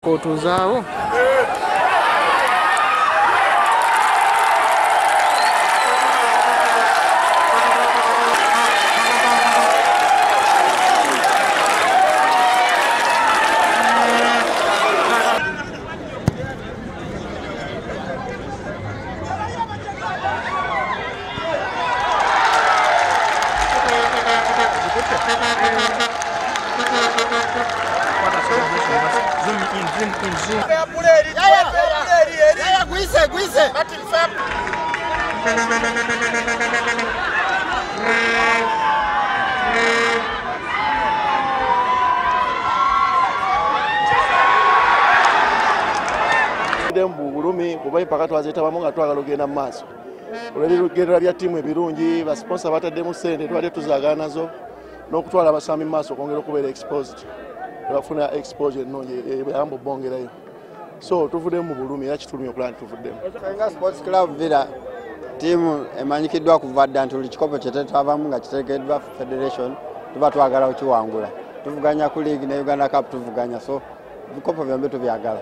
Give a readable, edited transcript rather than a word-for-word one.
Otuzaawo Bulumi kuba impaka twazetabamu nga twagala ogenda mu maaso. Olw'ebigendera bya ttiimu ebirungi, basponsa bataddemu ssente tubadde tuzaagala nazo n'okutwala abasambi mu maaso okwongera okubeera exposed. Bafuna exposure ennungi eyamba obbongerayo. So tuvuddemu mu Bulumi era kitulumya okulaba nti tuvuddemu. Nga Sports Club Villa ttiimu emanyikiddwa kuva dda nti buli kikopo kye twavamu nga kitegekeddwa Federation tuba twagala okiwangula. Tuvuganya ku League ne Uganda Cup tuvuganya, so ebikopo byombi tubyagala.